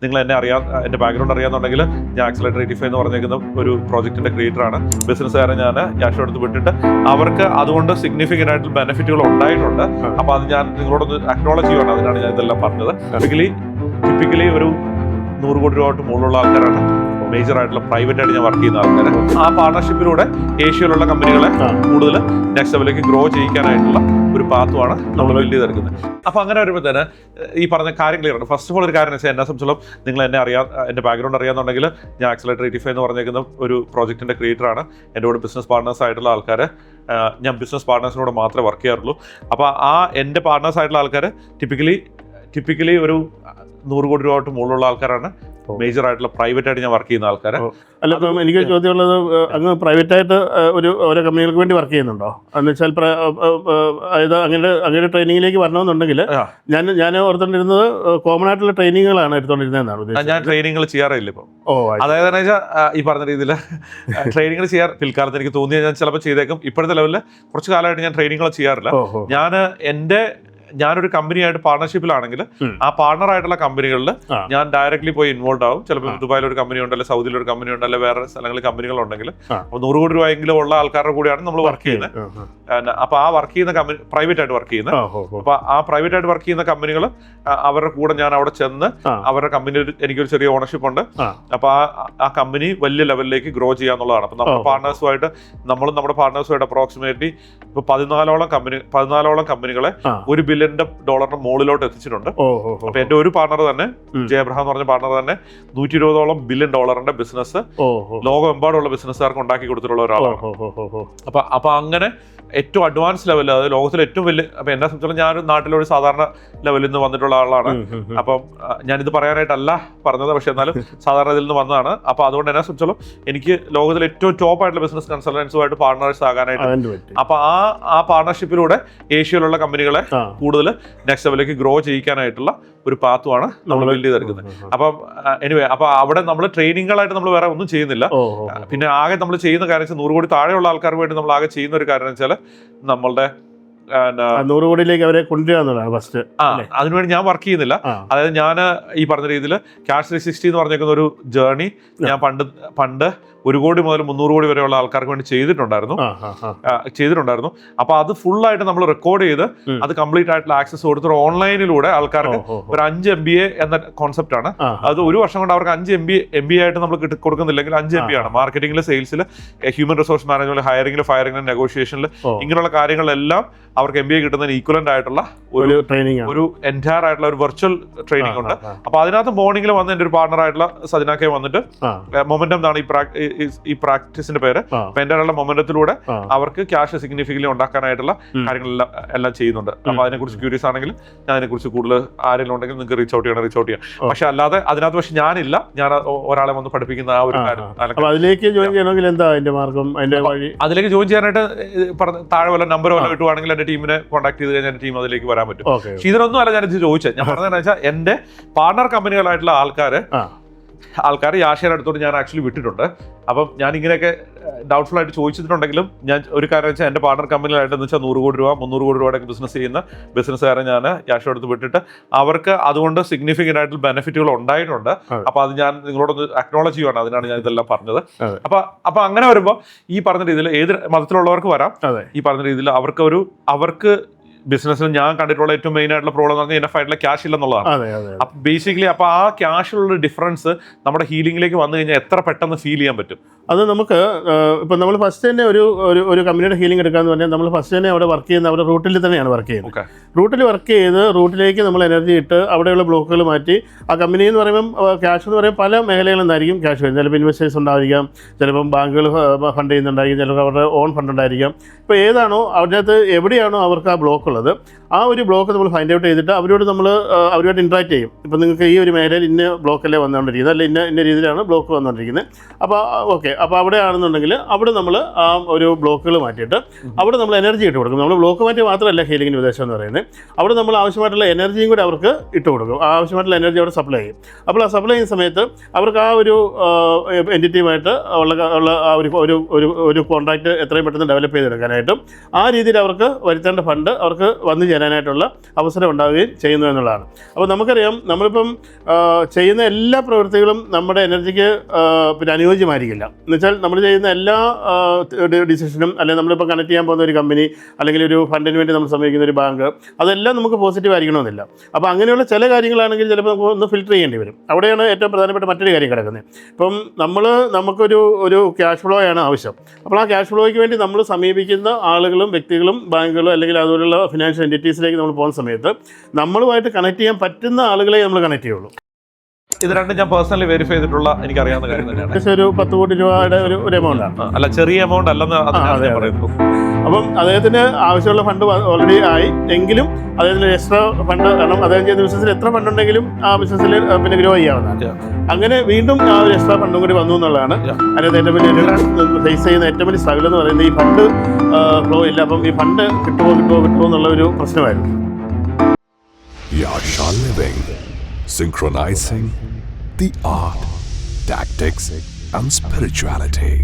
നിങ്ങൾ എന്നെ അറിയാൻ എൻ്റെ ബാക്ക്ഗ്രൗണ്ട് അറിയാന്നുണ്ടെങ്കിൽ ഞാൻ ആക്സിലറേറ്റർ 85 എന്ന് പറഞ്ഞേക്കുന്ന ഒരു പ്രോജക്റ്റിന്റെ ക്രിയേറ്ററാണ്. ബിസിനസ്സുകാരെ ഞാൻ ക്യാഷ് എടുത്ത് വിട്ടിട്ട് അവർക്ക് അതുകൊണ്ട് സിഗ്നിഫിക്കൻ്റ് ആയിട്ടുള്ള ബെനിഫിറ്റുകൾ ഉണ്ടായിട്ടുണ്ട്. അപ്പോൾ അത് ഞാൻ നിങ്ങളോടൊന്ന് അക്നോളജ് ചെയ്യുകയാണ്. അതിനാണ് ഞാൻ ഇതെല്ലാം പറഞ്ഞത്. ടിപ്പിക്കലി ഒരു 100 കോടി രൂപ തൊട്ട് മുകളിലുള്ള ആൾക്കാരാണ് മേജർ ആയിട്ടുള്ള പ്രൈവറ്റ് ആയിട്ട് ഞാൻ വർക്ക് ചെയ്യുന്ന ആൾക്കാർ. ആ പാർട്ണർഷിപ്പിലൂടെ ഏഷ്യയിലുള്ള കമ്പനികളെ കൂടുതൽ നെക്സ്റ്റ് ലെവലിലേക്ക് ഗ്രോ ചെയ്യിക്കാനായിട്ടുള്ള ഒരു പാത്തുമാണ് നമ്മൾ ബിൽഡ് ചെയ്തെടുക്കുന്നത്. അപ്പോൾ അങ്ങനെ വരുമ്പോൾ തന്നെ ഈ പറഞ്ഞ കാര്യം ക്ലിയർ ആണ്. ഫസ്റ്റ് ഓഫ് ഓൾ ഒരു കാര്യം വെച്ചാൽ എന്നെ സംബന്ധിച്ചോളം നിങ്ങൾ എന്നെ അറിയാൻ എൻ്റെ ബാക്ക്ഗ്രൗണ്ട് അറിയാന്നുണ്ടെങ്കിൽ ഞാൻ ആക്സിലറേറ്റർ 85 എന്ന് പറഞ്ഞേക്കുന്ന ഒരു പ്രോജക്റ്റിൻ്റെ ക്രിയേറ്ററാണ്. എൻ്റെ കൂടെ ബിസിനസ് പാർട്ട്നേഴ്സ് ആയിട്ടുള്ള ആൾക്കാർ ഞാൻ ബിസിനസ് പാർട്ട്നേഴ്സിനോട് മാത്രമേ വർക്ക് ചെയ്യാറുള്ളൂ. അപ്പോൾ ആ എൻ്റെ പാർട്ട്നേഴ്സ് ആയിട്ടുള്ള ആൾക്കാർ ടിപ്പിക്കലി ഒരു 100 കോടി രൂപ തൊട്ട് മുകളിലുള്ള ആൾക്കാരാണ് മേജർ ആയിട്ടുള്ള പ്രൈവറ്റ് ആയിട്ട് ഞാൻ വർക്ക് ചെയ്യുന്ന ആൾക്കാർ. അല്ല, ഇപ്പം എനിക്ക് ചോദ്യമുള്ളത്, അങ്ങ് പ്രൈവറ്റായിട്ട് ഓരോ കമ്പനികൾക്ക് വേണ്ടി വർക്ക് ചെയ്യുന്നുണ്ടോ? എന്ന് വെച്ചാൽ അതായത് അങ്ങനെ ട്രെയിനിങ്ങിലേക്ക് വരണമെന്നുണ്ടെങ്കിൽ ഞാൻ ഓർത്തുകൊണ്ടിരുന്നത് കോമൺ ആയിട്ടുള്ള ട്രെയിനിങ്ങുകളാണ് എടുത്തുകൊണ്ടിരുന്നതെന്നാണ്. ഞാൻ ട്രെയിനിങ്ങുകൾ ചെയ്യാറില്ല ഇപ്പം. അതായത് ഈ പറഞ്ഞ രീതിയിൽ ട്രെയിനിങ്ങൾ ചെയ്യാറ് പിൽക്കാലത്ത് എനിക്ക് തോന്നിയാൽ ഞാൻ ചിലപ്പോൾ ചെയ്തേക്കും. ഇപ്പോഴത്തെ ലെവലിൽ കുറച്ച് കാലമായിട്ട് ഞാൻ ട്രെയിനിങ്ങുകൾ ചെയ്യാറില്ല. ഞാനൊരു കമ്പനിയായിട്ട് പാർട്ണർഷിപ്പിലാണെങ്കിൽ ആ പാർട്ണർ ആയിട്ടുള്ള കമ്പനികളിൽ ഞാൻ ഡയറക്ട്ലി പോയി ഇൻവോൾവ് ആവും. ചിലപ്പോൾ ദുബായിൽ ഒരു കമ്പനി ഉണ്ട്, അല്ലെങ്കിൽ സൗദിയിൽ ഒരു കമ്പനി ഉണ്ട്, അല്ലെങ്കിൽ വേറെ സ്ഥലങ്ങളിൽ കമ്പനികളുണ്ടെങ്കിൽ 100 കോടി രൂപയെങ്കിലും ഉള്ള ആൾക്കാരുടെ കൂടെയാണ് നമ്മൾ വർക്ക് ചെയ്യുന്നത്. അപ്പൊ ആ വർക്ക് ചെയ്യുന്ന കമ്പനി പ്രൈവറ്റ് ആയിട്ട് വർക്ക് ചെയ്യുന്നത്. അപ്പൊ ആ പ്രൈവറ്റ് ആയിട്ട് വർക്ക് ചെയ്യുന്ന കമ്പനികൾ അവരുടെ കൂടെ ഞാൻ അവിടെ ചെന്ന് അവരുടെ കമ്പനിയിൽ എനിക്കൊരു ചെറിയ ഓണർഷിപ്പ് ഉണ്ട്. അപ്പൊ ആ കമ്പനി വലിയ ലെവലിലേക്ക് ഗ്രോ ചെയ്യാന്നുള്ളതാണ്. അപ്പൊ നമ്മുടെ പാർട്ണേഴ്സുമായിട്ട് അപ്രോക്സിമേറ്റ്ലി ഇപ്പൊ 14ഓളം കമ്പനികളെ $1 ബില്യൺ മുകളിലോട്ട് എത്തിച്ചിട്ടുണ്ട്. അപ്പൊ എന്റെ ഒരു പാർട്ണർ തന്നെ, ജയബ്രഹാം എന്ന് പറഞ്ഞ പാർട്ണർ തന്നെ $120 ബില്യൺ ബിസിനസ് ലോകമെമ്പാടുള്ള ബിസിനസ്സുകാർക്ക് ഉണ്ടാക്കി കൊടുത്തിട്ടുള്ള ഒരാളാണ്. അപ്പൊ അങ്ങനെ ഏറ്റവും അഡ്വാൻസ് ലെവലിൽ, അതായത് ലോകത്തിലെ ഏറ്റവും വലിയ, അപ്പൊ എന്നെ സംബന്ധിച്ചിടത്തോളം ഞാനൊരു നാട്ടിലൊരു സാധാരണ ലെവലിൽ നിന്ന് വന്നിട്ടുള്ള ആളാണ്. അപ്പം ഞാനിത് പറയാനായിട്ടല്ല പറഞ്ഞത്, പക്ഷെ എന്നാലും സാധാരണ ഇതിൽ നിന്ന് വന്നതാണ്. അപ്പൊ അതുകൊണ്ട് എന്നെ സംബന്ധിച്ചോളം എനിക്ക് ലോകത്തിലെ ഏറ്റവും ടോപ്പ് ആയിട്ടുള്ള ബിസിനസ് കൺസൾട്ടൻസുമായിട്ട് പാർട്ണേഴ്സ് ആകാനായിട്ട്, അപ്പൊ ആ പാർട്ണർഷിപ്പിലൂടെ ഏഷ്യയിലുള്ള കമ്പനികളെ കൂടുതൽ നെക്സ്റ്റ് ലെവലിലേക്ക് ഗ്രോ ചെയ്യിക്കാനായിട്ടുള്ള ഒരു പാത്തുമാണ് നമ്മൾ ബിൽഡ് ചെയ്തെടുക്കുന്നത്. അപ്പം എനിവേ, അപ്പൊ അവിടെ നമ്മൾ ട്രെയിനിങ്ങുകളായിട്ട് നമ്മൾ വേറെ ഒന്നും ചെയ്യുന്നില്ല. പിന്നെ ആകെ നമ്മൾ ചെയ്യുന്ന കാര്യം വെച്ചാൽ 100 കോടി താഴെയുള്ള ആൾക്കാർക്ക് വേണ്ടി നമ്മൾ ആകെ ചെയ്യുന്ന ഒരു കാര്യം എന്ന് വെച്ചാൽ നമ്മളുടെ 100 കോടിയിലേക്ക് അവരെ കൊണ്ടുവരാന്നുള്ളതാണ് ഫസ്റ്റ്. അതിനുവേണ്ടി ഞാൻ വർക്ക് ചെയ്യുന്നില്ല. അതായത് ഞാൻ ഈ പറഞ്ഞ രീതിയിൽ ക്യാഷ് 360 എന്ന് പറഞ്ഞേക്കുന്ന ഒരു ജേർണി ഞാൻ പണ്ട് 1 കോടി മുതൽ 300 കോടി വരെയുള്ള ആൾക്കാർക്ക് വേണ്ടി ചെയ്തിട്ടുണ്ടായിരുന്നു. അപ്പൊ അത് ഫുള്ളായിട്ട് നമ്മൾ റെക്കോർഡ് ചെയ്ത് അത് കംപ്ലീറ്റ് ആയിട്ടുള്ള ആക്സസ് കൊടുത്തിട്ട് ഓൺലൈനിലൂടെ ആൾക്കാർക്ക് ഒരു 5 MBA എന്ന കോൺസെപ്റ്റ് ആണ്. അത് ഒരു വർഷം കൊണ്ട് അവർക്ക് 5 MBA ആയിട്ട് നമ്മൾ കൊടുക്കുന്നില്ലെങ്കിൽ 5 MBA ആണ്. മാർക്കറ്റിംഗിൽ, സെയിൽസിൽ, ഹ്യൂമൻ റിസോഴ്സ് മാനേജ്മെന്റ്, ഹയറിംഗിൽ, ഫയറിംഗിൽ, നെഗോഷിയേഷനിൽ, ഇങ്ങനെയുള്ള കാര്യങ്ങളെല്ലാം അവർക്ക് MBA കിട്ടുന്നതിന് ഈക്വലന്റ് ആയിട്ടുള്ള ഒരു എൻറ്റയർ ആയിട്ടുള്ള ഒരു വെർച്വൽ ട്രെയിനിങ് ഉണ്ട്. അപ്പൊ അതിനകത്ത് മോർണിംഗിൽ വന്ന് എൻ്റെ ഒരു പാർട്ണർ ആയിട്ടുള്ള സജനാക്കെ വന്നിട്ട് മൊമെന്റം എന്നാണ് ഈ പ്രാക്ടീസിന്റെ പേര്. അപ്പൊ എൻ്റെ മൊമെന്റത്തിലൂടെ അവർക്ക് ക്യാഷ് സിഗ്നിഫിക്കലി ഉണ്ടാക്കാനായിട്ടുള്ള കാര്യങ്ങളെല്ലാം ചെയ്യുന്നുണ്ട്. അപ്പൊ അതിനെക്കുറിച്ച് ക്യൂരിയസ് ആണെങ്കിൽ ഞാൻ അതിനെക്കുറിച്ച് കൂടുതൽ ആരെങ്കിലും ഉണ്ടെങ്കിൽ നിങ്ങൾക്ക് റീച്ച് ഔട്ട് ചെയ്യാം. പക്ഷെ അല്ലാതെ അതിനകത്ത് ഞാനില്ല, ഞാൻ ഒരാളെ വന്ന് പഠിപ്പിക്കുന്ന ആ ഒരു കാര്യം. അതിലേക്ക് ജോയിൻ ചെയ്യണമെങ്കിൽ എന്താ അതിന്റെ മാർഗം? അതിലേക്ക് ജോയിൻ ചെയ്യാനായിട്ട് താഴെ വല്ല നമ്പർ വല്ല കിട്ടുവാണെങ്കിൽ എന്റെ ടീമിനെ കോൺടാക്ട് ചെയ്ത് കഴിഞ്ഞാൽ എന്റെ ടീം അതിലേക്ക് വരാൻ പറ്റും. പക്ഷെ ഇതിനൊന്നും അല്ല ഞാൻ ചോദിച്ചത്. ഞാൻ പറഞ്ഞതെന്ന് വെച്ചാൽ എന്റെ പാർട്ണർ കമ്പനികളായിട്ടുള്ള ആൾക്കാർ യാഷയുടെ അടുത്തോട്ട് ഞാൻ ആക്ച്വലി വിട്ടിട്ടുണ്ട്. അപ്പം ഞാൻ ഇങ്ങനെയൊക്കെ ഡൗട്ട്ഫുൾ ആയിട്ട് ചോദിച്ചിട്ടുണ്ടെങ്കിലും ഞാൻ ഒരു കാര്യം വെച്ചാൽ എൻ്റെ പാർട്ണർ കമ്പനികളായിട്ടെന്ന് വെച്ചാൽ 100 കോടി രൂപ 300 കോടി രൂപയുടെ ബിസിനസ് ചെയ്യുന്ന ബിസിനസ്സുകാരെ ഞാൻ യാഷയുടെ അടുത്ത് വിട്ടിട്ട് അവർക്ക് അതുകൊണ്ട് സിഗ്നിഫിക്കൻ്റ് ആയിട്ടുള്ള ബെനിഫിറ്റുകൾ ഉണ്ടായിട്ടുണ്ട്. അപ്പൊ അത് ഞാൻ നിങ്ങളോടൊന്ന് അക്നോളജ് ചെയ്യുകയാണ്. അതിനാണ് ഞാൻ ഇതെല്ലാം പറഞ്ഞത്. അപ്പൊ അങ്ങനെ വരുമ്പോൾ ഈ പറഞ്ഞ രീതിയിൽ ഏത് മതത്തിലുള്ളവർക്ക് വരാം. ഈ പറഞ്ഞ രീതിയിൽ അവർക്ക് ബിസിനസ്സിൽ ഞാൻ കണ്ടിട്ടുള്ള ഏറ്റവും മെയിൻ ആയിട്ടുള്ള പ്രോബ്ലം എന്ന് പറഞ്ഞാൽ എനഫ് ആയിട്ടുള്ള ക്യാഷ് ഇല്ലെന്നുള്ളതാണ്. അപ്പൊ ബേസിക്കലി അപ്പൊ ആ ക്യാഷിലുള്ള ഡിഫറൻസ് നമ്മുടെ ഹീലിംഗിലേക്ക് വന്നു കഴിഞ്ഞാൽ എത്ര പെട്ടെന്ന് ഫീൽ ചെയ്യാൻ പറ്റും? അത് നമുക്ക് ഇപ്പം നമ്മൾ ഫസ്റ്റ് തന്നെ ഒരു കമ്പനിയുടെ ഹീലിംഗ് എടുക്കാന്ന് പറഞ്ഞാൽ നമ്മൾ ഫസ്റ്റ് തന്നെ അവിടെ വർക്ക് ചെയ്യുന്ന അവിടെ റൂട്ടിൽ തന്നെയാണ് വർക്ക് ചെയ്യുന്നത്. റൂട്ടിൽ വർക്ക് ചെയ്ത് റൂട്ടിലേക്ക് നമ്മൾ എനർജി ഇട്ട് അവിടെയുള്ള ബ്ലോക്കുകൾ മാറ്റി ആ കമ്പനി എന്ന് പറയുമ്പം ക്യാഷ് എന്ന് പറയുമ്പോൾ പല മേഖലകളിൽ നിന്നായിരിക്കും ക്യാഷ് വരുന്നത്. ചിലപ്പോൾ ഇൻവെസ്റ്റേഴ്സ് ഉണ്ടായിരിക്കാം, ചിലപ്പം ബാങ്കുകൾ ഫണ്ട് ചെയ്യുന്നുണ്ടായിരിക്കും, ചിലപ്പോൾ അവരുടെ ഓൺ ഫണ്ട് ഉണ്ടായിരിക്കാം. ഇപ്പോൾ ഏതാണോ അതിനകത്ത് എവിടെയാണോ അവർക്ക് ആ ബ്ലോക്ക് ഉള്ളത് ആ ഒരു ബ്ലോക്ക് നമ്മൾ ഫൈൻഡ് ഔട്ട് ചെയ്തിട്ട് അവരുമായിട്ട് ഇൻട്രാക്ട് ചെയ്യും. ഇപ്പോൾ നിങ്ങൾക്ക് ഈ ഒരു മേഖലയിൽ ഇന്ന ബ്ലോക്കല്ലേ വന്നുകൊണ്ടിരിക്കുന്നത്, അല്ല ഇന്ന രീതിയിലാണ് ബ്ലോക്ക് വന്നുകൊണ്ടിരിക്കുന്നത്. അപ്പോൾ ഓക്കെ, അപ്പോൾ അവിടെ ആണെന്നുണ്ടെങ്കിൽ അവിടെ നമ്മൾ ആ ഒരു ബ്ലോക്കുകൾ മാറ്റിയിട്ട് അവിടെ നമ്മൾ എനർജി ഇട്ട് കൊടുക്കും. നമ്മൾ ബ്ലോക്ക് മാറ്റി മാത്രമല്ല ഹീലിംഗിന് ഉദ്ദേശം എന്ന് പറയുന്നത്, അവിടെ നമ്മൾ ആവശ്യമായിട്ടുള്ള എനർജിയും കൂടി അവർക്ക് ഇട്ട് കൊടുക്കും. ആവശ്യമായിട്ടുള്ള എനർജി അവിടെ സപ്ലൈ ചെയ്യും. അപ്പോൾ ആ സപ്ലൈ ചെയ്യുന്ന സമയത്ത് അവർക്ക് ആ ഒരു എൻറ്റിറ്റിയുമായിട്ട് ഉള്ള ആ ഒരു കോൺട്രാക്റ്റ് എത്രയും പെട്ടെന്ന് ഡെവലപ്പ് ചെയ്തെടുക്കാനായിട്ടും ആ രീതിയിൽ അവർക്ക് വരുത്തേണ്ട ഫണ്ട് അവർക്ക് അവർക്ക് വന്നു ചേരാനായിട്ടുള്ള അവസരം ഉണ്ടാവുകയും ചെയ്യുന്നു എന്നുള്ളതാണ്. അപ്പോൾ നമുക്കറിയാം നമ്മളിപ്പം ചെയ്യുന്ന എല്ലാ പ്രവൃത്തികളും നമ്മുടെ എനർജിക്ക് പിന്നെ അനുയോജ്യമായിരിക്കില്ല. എന്നുവെച്ചാൽ നമ്മൾ ചെയ്യുന്ന എല്ലാ ഡിസിഷനും, അല്ലെങ്കിൽ നമ്മളിപ്പോൾ കണക്ട് ചെയ്യാൻ പോകുന്ന ഒരു കമ്പനി, അല്ലെങ്കിൽ ഒരു ഫണ്ടിന് വേണ്ടി നമ്മൾ സമീപിക്കുന്ന ഒരു ബാങ്ക്, അതെല്ലാം നമുക്ക് പോസിറ്റീവ് ആയിരിക്കണമെന്നില്ല. അപ്പോൾ അങ്ങനെയുള്ള ചില കാര്യങ്ങളാണെങ്കിൽ ചിലപ്പോൾ നമുക്ക് ഒന്ന് ഫിൽറ്റർ ചെയ്യേണ്ടി വരും. അവിടെയാണ് ഏറ്റവും പ്രധാനപ്പെട്ട മറ്റൊരു കാര്യം കിടക്കുന്നത്. ഇപ്പം നമുക്കൊരു ക്യാഷ് ഫ്ലോ ആണ് ആവശ്യം. അപ്പോൾ ആ ക്യാഷ് ഫ്ലോയ്ക്ക് വേണ്ടി നമ്മൾ സമീപിക്കുന്ന ആളുകളും വ്യക്തികളും ബാങ്കുകളും അല്ലെങ്കിൽ അതുപോലുള്ള ഫിനാൻഷ്യൽ എൻറ്റിറ്റീസിലേക്ക് നമ്മൾ പോകുന്ന സമയത്ത് നമ്മളുമായിട്ട് കണക്ട് ചെയ്യാൻ പറ്റുന്ന ആളുകളെ നമ്മൾ കണക്ട് ചെയ്യുള്ളൂ. ഇത് രണ്ടും ഞാൻ പേഴ്സണലി വെരിഫൈ ചെയ്തിട്ടുള്ള എനിക്കറിയാവുന്ന കാര്യം തന്നെയാണ്. ഏകദേശം ഒരു 10 കോടി രൂപയുടെ ഒരു എമൗണ്ട് ആണ്. അല്ല, ചെറിയ എമൗണ്ട് അല്ലെന്ന് പറയുന്നു. അപ്പം അദ്ദേഹത്തിന് ആവശ്യമുള്ള ഫണ്ട് ഓൾറെഡി ആയി. എങ്കിലും അദ്ദേഹത്തിന് എക്സ്ട്രാ ഫണ്ട്, കാരണം അദ്ദേഹം ചെയ്യുന്ന ബിസിനസ്സിൽ എത്ര ഫണ്ട് ഉണ്ടെങ്കിലും ആ ബിസിനസ്സിൽ പിന്നെ ഗ്രോ ചെയ്യാവുന്നതാണ്. അങ്ങനെ വീണ്ടും ആ ഒരു എക്സ്ട്രാ ഫണ്ടും കൂടി വന്നു എന്നുള്ളതാണ് അതിനകത്ത് ഏറ്റവും വലിയ ഫേസ് ചെയ്യുന്ന ഏറ്റവും വലിയ സ്ട്രഗിൾ എന്ന് പറയുന്നത്. ഈ ഫണ്ട് ഫ്ലോ ഇല്ല. അപ്പം ഈ ഫണ്ട് കിട്ടുമോ എന്നുള്ള ഒരു പ്രശ്നമായിരുന്നു. Yasha Living, synchronizing the art, tactics and spirituality.